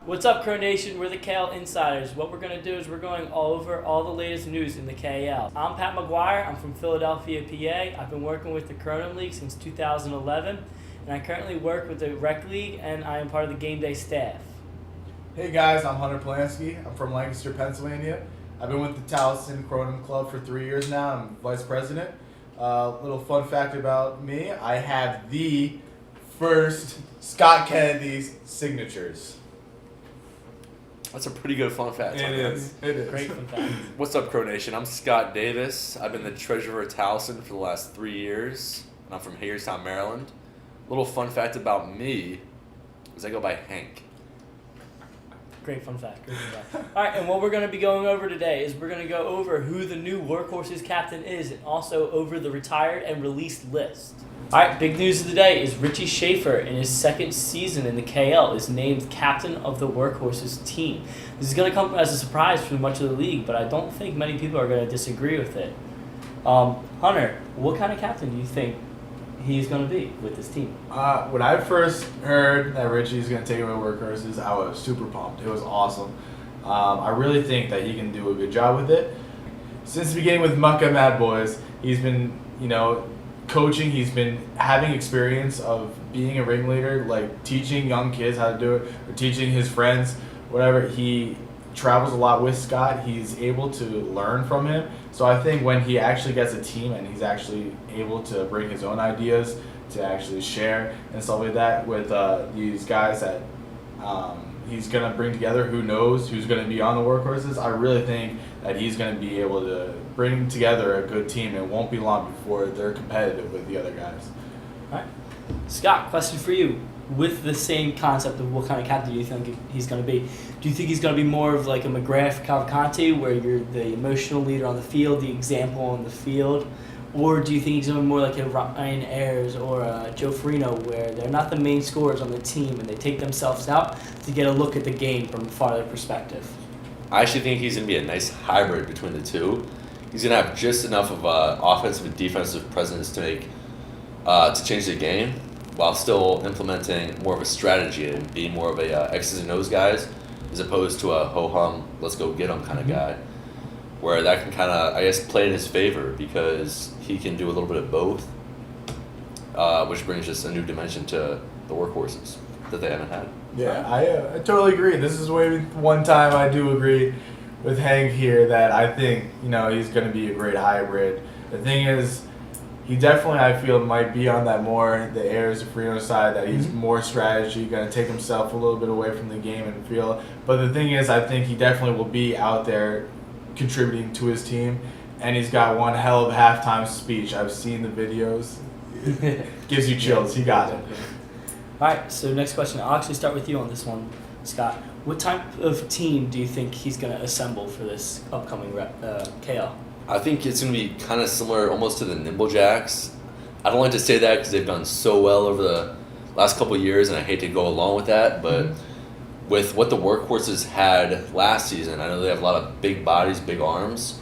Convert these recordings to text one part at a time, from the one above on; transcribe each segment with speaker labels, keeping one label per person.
Speaker 1: What's up, Crow Nation? We're the KL Insiders. What we're going to do is we're going over all the latest news in the KL. I'm Pat McGuire. I'm from Philadelphia, PA. I've been working with the Kronum League since 2011, and I currently work with the Rec League, and I am part of the game day staff.
Speaker 2: Hey guys, I'm Hunter Polanski. I'm from Lancaster, Pennsylvania. I've been with the Towson Kronum Club for 3 years now. I'm vice president. Little fun fact about me, I have the first Scott Kennedy's signatures.
Speaker 3: That's a pretty good fun fact.
Speaker 2: It is.
Speaker 1: Great fun fact.
Speaker 3: What's up, Crow Nation? I'm Scott Davis. I've been the treasurer at Towson for the last 3 years, and I'm from Hagerstown, Maryland. Little fun fact about me is I go by Hank.
Speaker 1: Great fun fact. Great fun fact. All right, and what we're going to be going over today is we're going to go over who the new Workhorses captain is and also over the retired and released list. All right, big news of the day is Richie Schaefer, in his second season in the KL, is named captain of the Workhorses team. This is going to come as a surprise for much of the league, but I don't think many people are going to disagree with it. Hunter, what kind of captain do you think he's going to be with this team?
Speaker 2: When I first heard that Richie's going to take over Workhorses, I was super pumped. It was awesome. I really think that he can do a good job with it. Since the beginning with Mucka Mad Boys, he's been, coaching. He's been having experience of being a ringleader, like teaching young kids how to do it, or teaching his friends, whatever. He travels a lot with Scott. He's able to learn from him. So I think when he actually gets a team and he's actually able to bring his own ideas to actually share and stuff like that with these guys that he's going to bring together, who knows who's going to be on the Workhorses, I really think that he's going to be able to bring together a good team. It won't be long before they're competitive with the other guys.
Speaker 1: All right. Scott, question for you. With the same concept of what kind of captain do you think he's going to be, do you think he's going to be more of like a McGrath Cavalcanti, where you're the emotional leader on the field, the example on the field? Or do you think he's going to be more like a Ryan Ayers or a Joe Farino, where they're not the main scorers on the team and they take themselves out to get a look at the game from a farther perspective?
Speaker 3: I actually think he's going to be a nice hybrid between the two. He's going to have just enough of offensive and defensive presence to make to change the game, while still implementing more of a strategy and being more of a X's and O's guys, as opposed to a ho-hum, let's go get 'em kind of guy, where that can kind of, I guess, play in his favor because he can do a little bit of both, which brings just a new dimension to the Workhorses that they haven't had.
Speaker 2: Yeah, I totally agree. This is one time I do agree with Hank here that I think, he's going to be a great hybrid. The thing is, he definitely, I feel, might be on that more, the Ayers Freno side, that he's more strategy, going to take himself a little bit away from the game and feel. But the thing is, I think he definitely will be out there contributing to his team, and he's got one hell of a halftime speech. I've seen the videos. Gives you chills. He got it.
Speaker 1: All right, so next question. I'll actually start with you on this one, Scott. What type of team do you think he's going to assemble for this upcoming KL?
Speaker 3: I think it's going to be kind of similar almost to the Nimble Jacks. I don't like to say that because they've done so well over the last couple of years, and I hate to go along with that, but with what the Workhorses had last season, I know they have a lot of big bodies, big arms.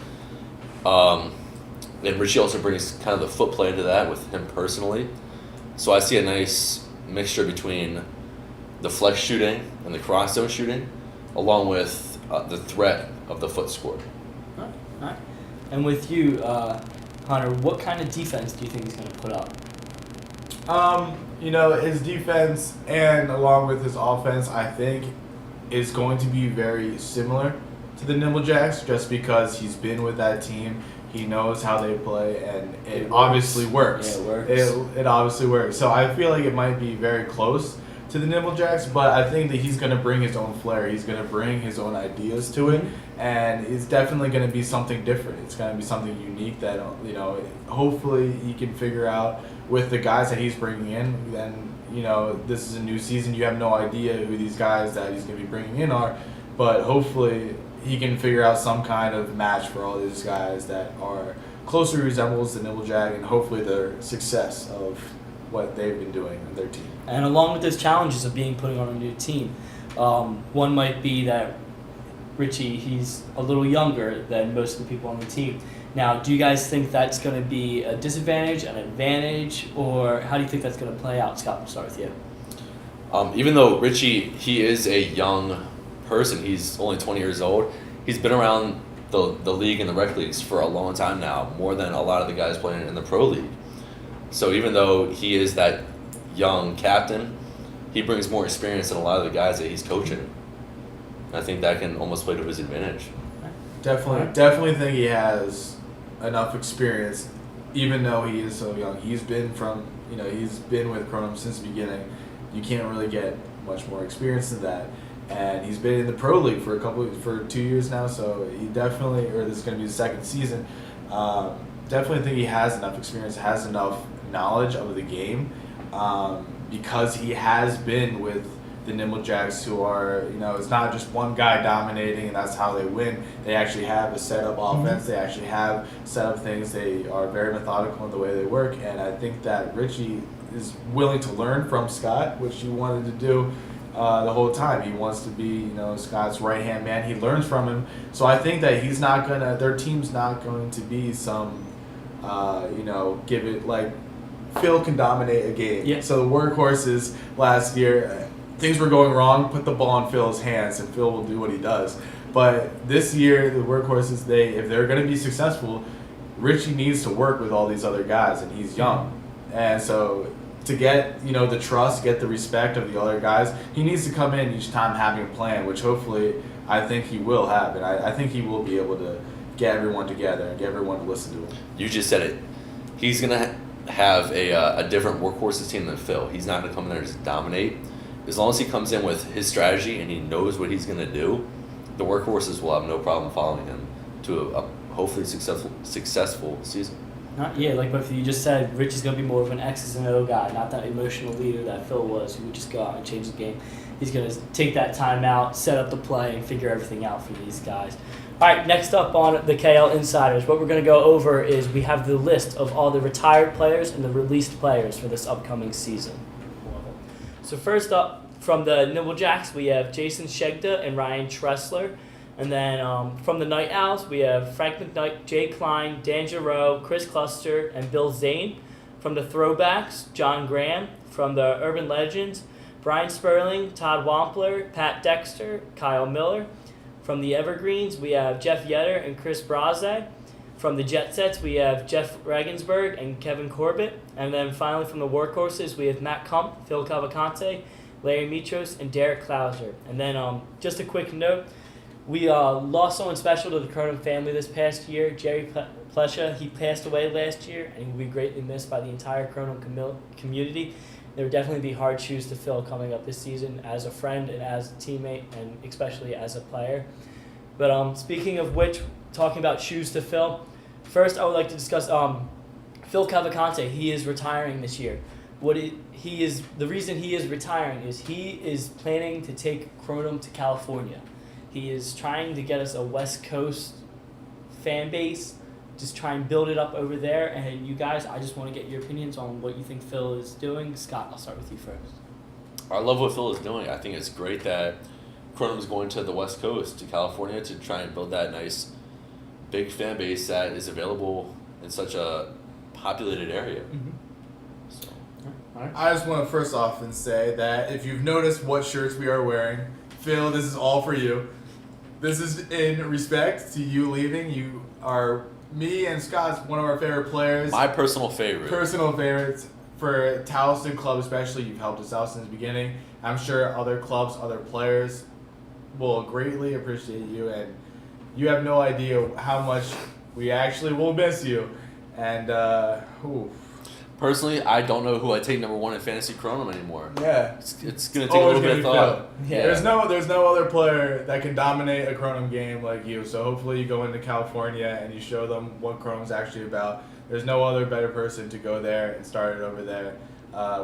Speaker 3: And Richie also brings kind of the foot play into that with him personally. So I see a nice mixture between the flex shooting and the cross zone shooting, along with the threat of the foot score.
Speaker 1: All right. And with you, Hunter, what kind of defense do you think he's going to put up?
Speaker 2: His defense and along with his offense, I think, is going to be very similar to the Nimble Jacks, just because he's been with that team. He knows how they play, and it obviously works.
Speaker 1: Yeah, it works.
Speaker 2: It obviously works. So I feel like it might be very close to the Nimble Jacks, but I think that he's going to bring his own flair. He's going to bring his own ideas to it, and it's definitely going to be something different. It's going to be something unique that, hopefully he can figure out with the guys that he's bringing in. Then, this is a new season. You have no idea who these guys that he's going to be bringing in are, but hopefully he can figure out some kind of match for all these guys that are closely resembles the Nimble Jack, and hopefully their success of what they've been doing in their team.
Speaker 1: And along with those challenges of putting on a new team, one might be that Richie, he's a little younger than most of the people on the team. Now, do you guys think that's going to be a disadvantage, an advantage, or how do you think that's going to play out? Scott, we'll start with you.
Speaker 3: Even though Richie, he is a young person, he's only 20 years old, he's been around the league and the rec leagues for a long time now, more than a lot of the guys playing in the pro league. So even though he is that young captain, he brings more experience than a lot of the guys that he's coaching. I think that can almost play to his advantage.
Speaker 2: Definitely think he has enough experience, even though he is so young. He's been with Kronum since the beginning. You can't really get much more experience than that. And he's been in the pro league for 2 years now, so he definitely, or this is going to be the second season. Definitely think he has enough experience, has enough knowledge of the game, because he has been with the Nimblejacks, who are, it's not just one guy dominating and that's how they win. They actually have a set up offense. They actually have set up things. They are very methodical in the way they work. And I think that Richie is willing to learn from Scott, which he wanted to do the whole time. He wants to be, Scott's right-hand man. He learns from him. So I think that their team's not going to be some, give it like Phil can dominate a game.
Speaker 1: Yeah.
Speaker 2: So the workhorses last year, things were going wrong, put the ball in Phil's hands, and Phil will do what he does. But this year, the workhorses, if they're going to be successful, Richie needs to work with all these other guys, and he's young. And so to get, the trust, get the respect of the other guys, he needs to come in each time having a plan, which hopefully I think he will have. And I think he will be able to get everyone together and get everyone to listen to him.
Speaker 3: You just said it. He's going to have a different workhorses team than Phil. He's not going to come in there and just dominate. As long as he comes in with his strategy and he knows what he's going to do, the workhorses will have no problem following him to a hopefully successful season.
Speaker 1: Like both of you just said, Rich is going to be more of an X's and O guy, not that emotional leader that Phil was, who would just go out and change the game. He's going to take that time out, set up the play, and figure everything out for these guys. All right, next up on the KL Insiders, what we're going to go over is we have the list of all the retired players and the released players for this upcoming season. So first up, from the Nimblejacks, we have Jason Shegda and Ryan Tressler. And then from the Night Owls, we have Frank McKnight, Jay Klein, Dan Giroux, Chris Cluster, and Bill Zane. From the Throwbacks, John Graham. From the Urban Legends, Brian Sperling, Todd Wampler, Pat Dexter, Kyle Miller. From the Evergreens, we have Jeff Yetter and Chris Braze. From the Jet Sets, we have Jeff Regensburg and Kevin Corbett. And then finally from the Workhorses, we have Matt Kump, Phil Cavalcante, Larry Mitros, and Derek Klauser. And then just a quick note, we lost someone special to the Kronum family this past year, Jerry Plesha. He passed away last year, and he will be greatly missed by the entire Kronum community. There would definitely be hard shoes to fill coming up this season as a friend and as a teammate, and especially as a player. But speaking of which, talking about shoes to fill, first I would like to discuss Phil Cavalcante. He is retiring this year. The reason he is retiring is he is planning to take Kronum to California. He is trying to get us a West Coast fan base, just try and build it up over there. And you guys, I just want to get your opinions on what you think Phil is doing. Scott, I'll start with you first.
Speaker 3: I love what Phil is doing. I think it's great that Kronum's going to the West Coast, to California, to try and build that nice big fan base that is available in such a populated area.
Speaker 1: Mm-hmm.
Speaker 3: So.
Speaker 1: All right.
Speaker 2: I just want to first off and say that if you've noticed what shirts we are wearing, Phil, this is all for you. This is in respect to you leaving. You are, me and Scott's one of our favorite players.
Speaker 3: My personal favorite.
Speaker 2: Personal favorites. For Towson Club especially, you've helped us out since the beginning. I'm sure other clubs, other players will greatly appreciate you, and you have no idea how much we actually will miss you. And
Speaker 3: Personally, I don't know who I take number one in fantasy Kronum anymore.
Speaker 2: yeah,
Speaker 3: It's gonna take a little bit of thought.
Speaker 1: Yeah.
Speaker 2: There's no other player that can dominate a Kronum game like you. So hopefully you go into California and you show them what Kronum's actually about. There's no other better person to go there and start it over there.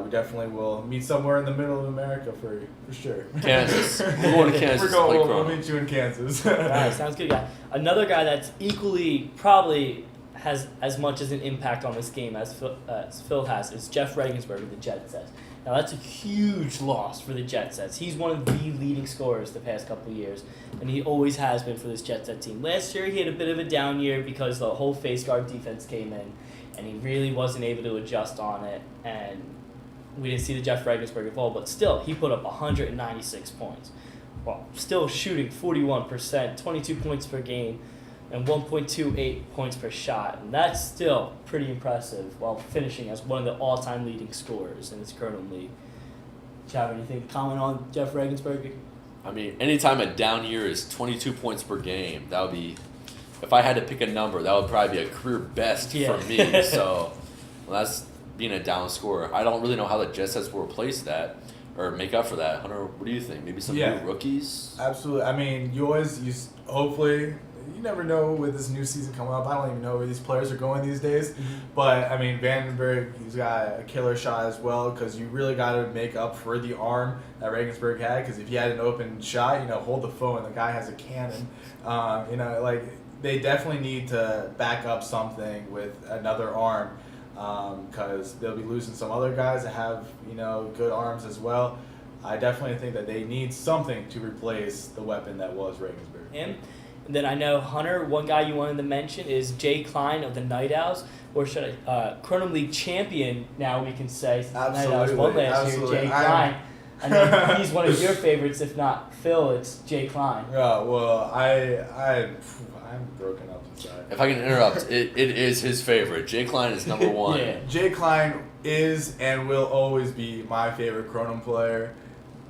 Speaker 2: We definitely will meet somewhere in the middle of America for sure.
Speaker 3: Kansas. We're going to Kansas to play
Speaker 2: We'll
Speaker 3: Kronum.
Speaker 2: meet you in Kansas.
Speaker 1: All right, sounds good, guy. Another guy that's equally probably has as much as an impact on this game as Phil has is Jeff Regensburg of the Jet Sets. Now that's a huge loss for the Jet Sets. He's one of the leading scorers the past couple of years, and he always has been for this Jet Set team. Last year he had a bit of a down year because the whole face guard defense came in, and he really wasn't able to adjust on it, and we didn't see the Jeff Regensburg at all, but still, he put up 196 points. Well, still shooting 41%, 22 points per game, and 1.28 points per shot. And that's still pretty impressive while finishing as one of the all-time leading scorers in this Kronum League. Do you have anything to comment on Jeff Regensburg?
Speaker 3: I mean, anytime a down year is 22 points per game, that would be, if I had to pick a number, that would probably be a career best for me. So, well, that's being a down scorer. I don't really know how the Jet Sets will replace that or make up for that. Hunter, what do you think? Maybe some new rookies?
Speaker 2: Absolutely. I mean, hopefully, you never know with this new season coming up. I don't even know where these players are going these days. Mm-hmm. But, I mean, Vandenberg, he's got a killer shot as well because you really got to make up for the arm that Regensburg had because if you had an open shot, hold the phone. The guy has a cannon. They definitely need to back up something with another arm because they'll be losing some other guys that have, good arms as well. I definitely think that they need something to replace the weapon that was Regensburg.
Speaker 1: Him. And then I know, Hunter, one guy you wanted to mention is Jay Klein of the Night Owls, or should I, Kronum League champion, now we can say, since the Night Owls won last year, Jay Klein. I know he's one of your favorites, if not Phil, it's Jay Klein.
Speaker 2: Yeah, well, I'm broken up inside.
Speaker 3: If I can interrupt, it is his favorite. Jay Klein is number one.
Speaker 2: Yeah. Jay Klein is and will always be my favorite Kronum player.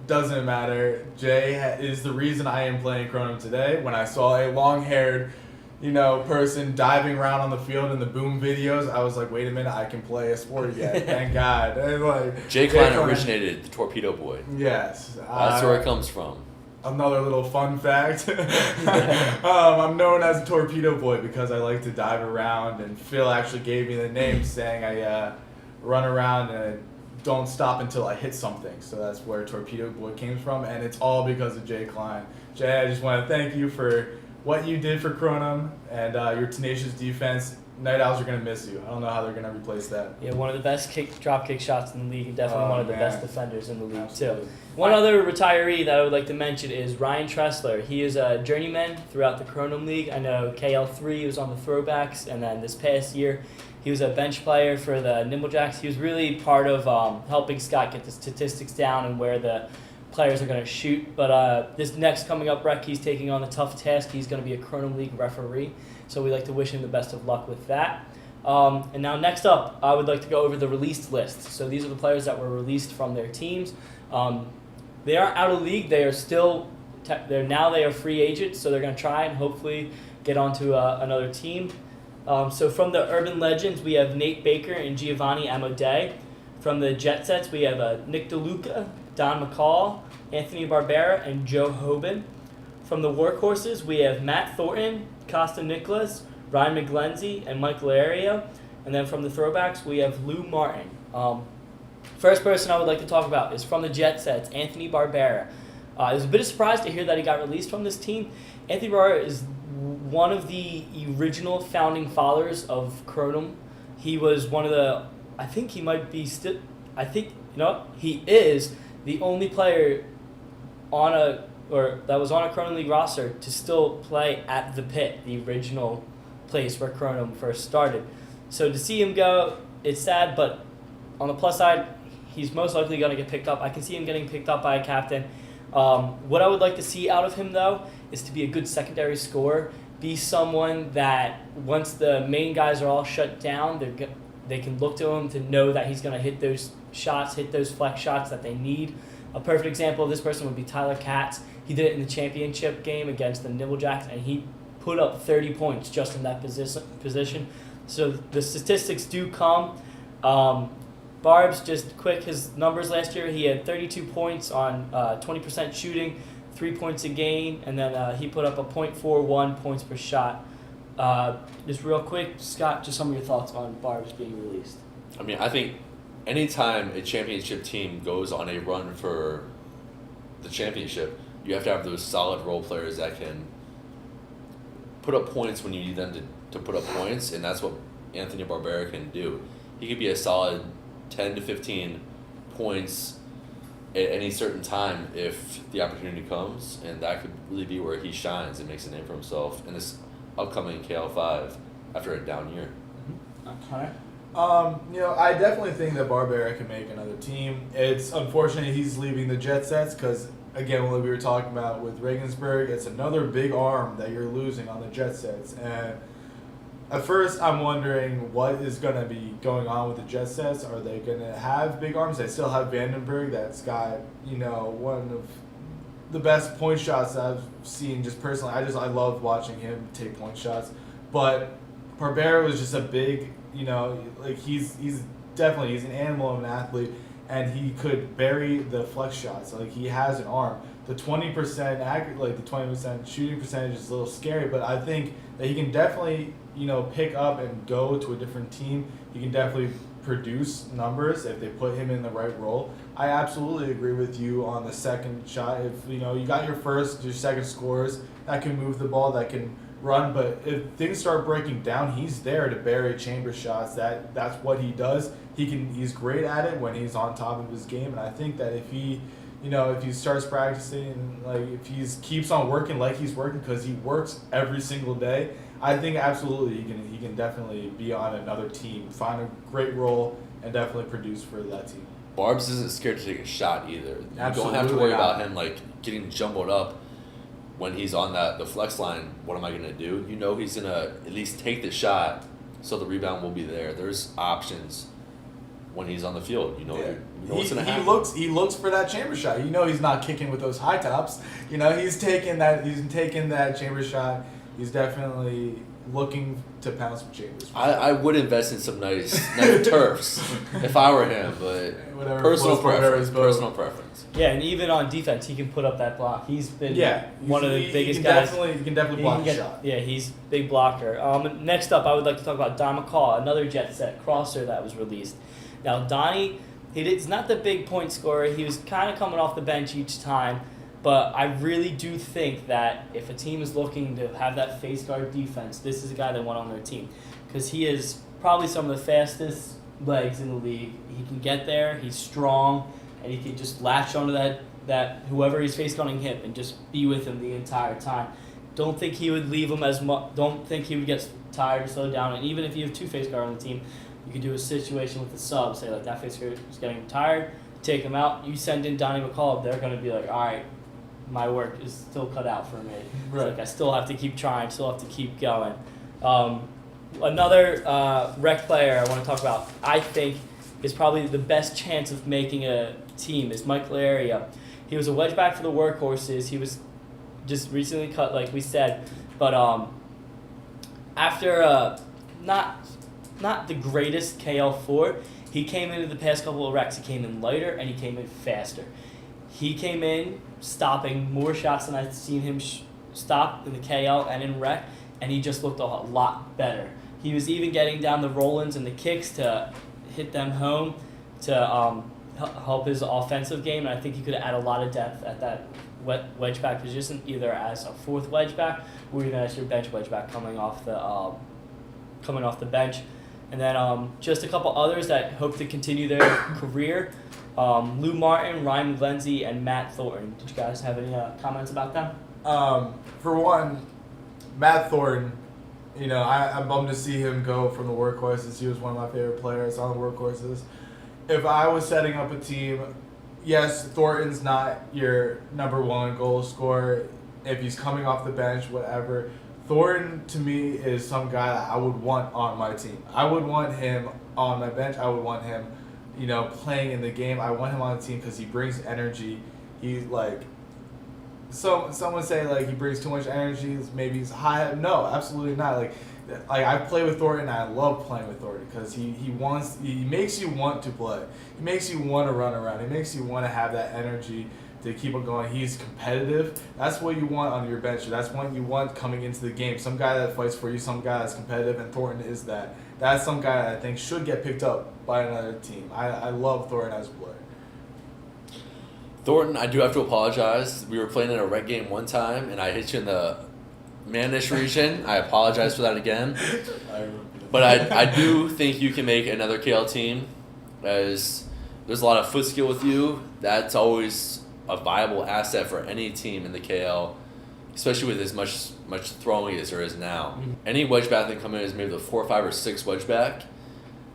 Speaker 2: Doesn't matter. Jay is the reason I am playing Kronum today. When I saw a long-haired, person diving around on the field in the Boom videos, I was like, wait a minute, I can play a sport again. Thank God. And
Speaker 3: Jay Klein originated the Torpedo Boy.
Speaker 2: Yes.
Speaker 3: That's where it comes from.
Speaker 2: Another little fun fact. I'm known as a Torpedo Boy because I like to dive around, and Phil actually gave me the name saying I run around and don't stop until I hit something. So that's where Torpedo Boy came from, and it's all because of Jay Klein. Jay, I just want to thank you for what you did for Kronum and your tenacious defense. Night Owls are going to miss you. I don't know how they're going to replace that.
Speaker 1: Yeah, one of the best drop kick shots in the league, and definitely one of the best defenders in the league,
Speaker 2: Absolutely.
Speaker 1: too. One other retiree that I would like to mention is Ryan Tressler. He is a journeyman throughout the Kronum League. I know KL5 was on the throwbacks, and then this past year, he was a bench player for the Nimblejacks. He was really part of helping Scott get the statistics down and where the players are going to shoot. But this next coming up rec, he's taking on the tough task. He's going to be a Kronum League referee. So we'd like to wish him the best of luck with that. And now next up, I would like to go over the released list. So these are the players that were released from their teams. They aren't out of league. They are still they are free agents. So they're going to try and hopefully get onto another team. So from the Urban Legends, we have Nate Baker and Giovanni Amodei. From the Jet Sets, we have Nick DeLuca, Don McCall, Anthony Barbera, and Joe Hoban. From the Workhorses, we have Matt Thornton, Costa Nicholas, Ryan McGlenzie, and Mike Lario. And then from the Throwbacks, we have Lou Martin. First person I would like to talk about is from the Jet Sets, Anthony Barbera. I was a bit surprised to hear that he got released from this team. Anthony Barbera is one of the original founding fathers of Kronum. He was one of the, I think he might be still, he is the only player that was on a Kronum League roster to still play at the Pit, the original place where Kronum first started. So to see him go, it's sad, but on the plus side, he's most likely going to get picked up. I can see him getting picked up by a captain. What I would like to see out of him, though, is to be a good secondary scorer, be someone that once the main guys are all shut down, they can look to him to know that he's going to hit those shots, hit those flex shots that they need. A perfect example of this person would be Tyler Katz. He did it in the championship game against the Nimblejacks, and he put up 30 points just in that position. So the statistics do come. Barb's, just quick, his numbers last year, he had 32 points on 20% shooting, 3 points a game, and then he put up a .41 points per shot. Just real quick, Scott, just some of your thoughts on Barb's being released.
Speaker 3: I mean, I think anytime a championship team goes on a run for the championship, you have to have those solid role players that can put up points when you need them to put up points, and that's what Anthony Barbera can do. He could be a solid 10 to 15 points at any certain time if the opportunity comes, and that could really be where he shines and makes a name for himself in this upcoming KL5 after a down year.
Speaker 1: Okay.
Speaker 2: I definitely think that Barbera can make another team. It's unfortunate he's leaving the Jet Sets because, again, what we were talking about with Regensburg, it's another big arm that you're losing on the Jet Sets. And at first, I'm wondering what is going to be going on with the Jet Sets. Are they going to have big arms? They still have Vandenberg that's got, one of the best point shots that I've seen just personally. I love watching him take point shots. But Barbera was just a big, he's an animal of an athlete, and he could bury the flex shots. Like, he has an arm. The 20% the 20% shooting percentage is a little scary, but I think that he can definitely, pick up and go to a different team. He can definitely produce numbers if they put him in the right role. I absolutely agree with you on the second shot. If, you got your second scorers that can move the ball, that can run, but if things start breaking down, he's there to bury chamber shots. That's what he does. He's great at it when he's on top of his game, and I think that if he starts practicing, if he keeps on working like he's working, because he works every single day, I think absolutely he can definitely be on another team, find a great role, and definitely produce for that team.
Speaker 3: Barbs isn't scared to take a shot either. You
Speaker 2: Absolutely
Speaker 3: don't have to worry
Speaker 2: not.
Speaker 3: about him getting jumbled up when he's on the flex line. What am I gonna do? He's gonna at least take the shot, so the rebound will be there. There's options when he's on the field. What's gonna happen.
Speaker 2: He looks for that chamber shot. He's not kicking with those high tops. He's taking that chamber shot. He's definitely looking to pounce with chambers.
Speaker 3: I would invest in some nice turfs if I were him, but
Speaker 2: Whatever
Speaker 3: personal
Speaker 2: floats Barbera's
Speaker 3: preference.
Speaker 2: Preference.
Speaker 1: Yeah, and even on defense, he can put up that block. He's been one of the biggest
Speaker 2: he
Speaker 1: guys.
Speaker 2: He can definitely block a shot.
Speaker 1: Yeah, he's a big blocker. Next up, I would like to talk about Don McCall, another Jet Set crosser that was released. Now, Donnie, he's not the big point scorer. He was kind of coming off the bench each time, but I really do think that if a team is looking to have that face guard defense, this is a guy they want on their team, because he is probably some of the fastest legs in the league. He can get there. He's strong, and he can just latch onto that whoever he's face guarding hip and just be with him the entire time. Don't think he would leave him as much. Don't think he would get tired or slow down. And even if you have two face guard on the team, you can do a situation with the sub. Say that face guard is getting tired, take him out. You send in Donnie McCall. They're going to be like, all right, my work is still cut out for me.
Speaker 2: Right.
Speaker 1: It's I still have to keep trying, still have to keep going. Another rec player I want to talk about, I think, is probably the best chance of making a team is Mike Laria. He was a wedge back for the Workhorses. He was just recently cut, like we said, but after not the greatest KL4, he came into the past couple of recs. He came in lighter and he came in faster. He came in stopping more shots than I've seen him stop in the KL and in rec, and he just looked a lot better. He was even getting down the roll-ins and the kicks to hit them home to help his offensive game, and I think he could add a lot of depth at that wedge back position, either as a fourth wedge back or even as your bench wedge back coming off the bench. And then just a couple others that hope to continue their career. Lou Martin, Ryan Glenzie, and Matt Thornton. Did you guys have any comments about them?
Speaker 2: For one, Matt Thornton, I'm bummed to see him go from the Workhorses. He was one of my favorite players on the Workhorses. If I was setting up a team, yes, Thornton's not your number one goal scorer. If he's coming off the bench, whatever. Thornton, to me, is some guy that I would want on my team. I would want him on my bench. I would want him, playing in the game. I want him on the team because he brings energy. He's someone say he brings too much energy. Maybe he's high. No, absolutely not. Like I play with Thornton. And I love playing with Thornton because he makes you want to play. He makes you want to run around. He makes you want to have that energy to keep on going. He's competitive. That's what you want on your bench. That's what you want coming into the game. Some guy that fights for you, some guy that's competitive, and Thornton is that. That's some guy that I think should get picked up by another team. I love Thornton as a player.
Speaker 3: Thornton, I do have to apologize. We were playing in a rec game one time, and I hit you in the Manish region. I apologize for that again. But I do think you can make another KL team as there's a lot of foot skill with you. That's always a viable asset for any team in the KL, especially with as much throwing as there is now.
Speaker 1: Mm-hmm.
Speaker 3: Any wedge back that come in is maybe the 4, 5, or 6 wedge back.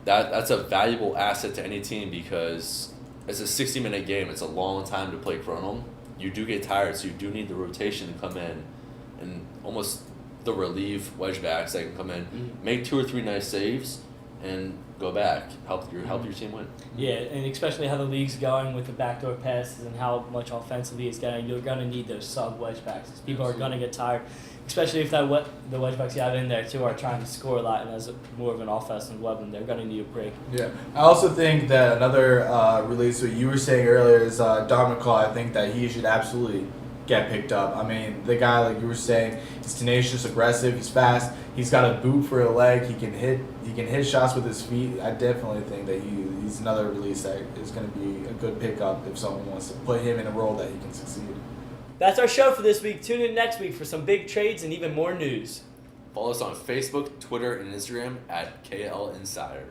Speaker 3: That's a valuable asset to any team because it's a 60-minute game. It's a long time to play Kronum. You do get tired, so you do need the rotation to come in and almost the relief wedge backs that can come in, make 2 or 3 nice saves, and go back, help your team win.
Speaker 1: Yeah, and especially how the league's going with the backdoor passes and how much offensively it's getting, you're going to need those sub wedge backs. People are going to get tired, especially if the wedge backs you have in there too are trying to score a lot and as more of an offensive weapon, they're going to need a break.
Speaker 2: Yeah, I also think that another release, what you were saying earlier, is Don McCall. I think that he should absolutely get picked up. I mean, the guy, like you were saying, he's tenacious, aggressive, he's fast, he's got a boot for a leg, he can hit shots with his feet. I definitely think that he's another release that is going to be a good pickup if someone wants to put him in a role that he can succeed.
Speaker 1: That's our show for this week. Tune in next week for some big trades and even more news.
Speaker 3: Follow us on Facebook, Twitter, and Instagram at KL Insider.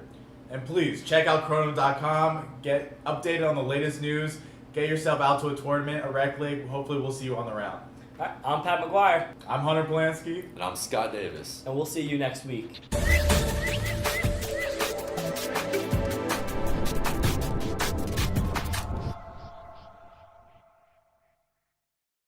Speaker 2: And please check out Kronum.com, get updated on the latest news, get yourself out to a tournament, a rec league. Hopefully we'll see you on the round.
Speaker 1: All right, I'm Pat McGuire.
Speaker 2: I'm Hunter Blansky.
Speaker 3: And I'm Scott Davis.
Speaker 1: And we'll see you next week.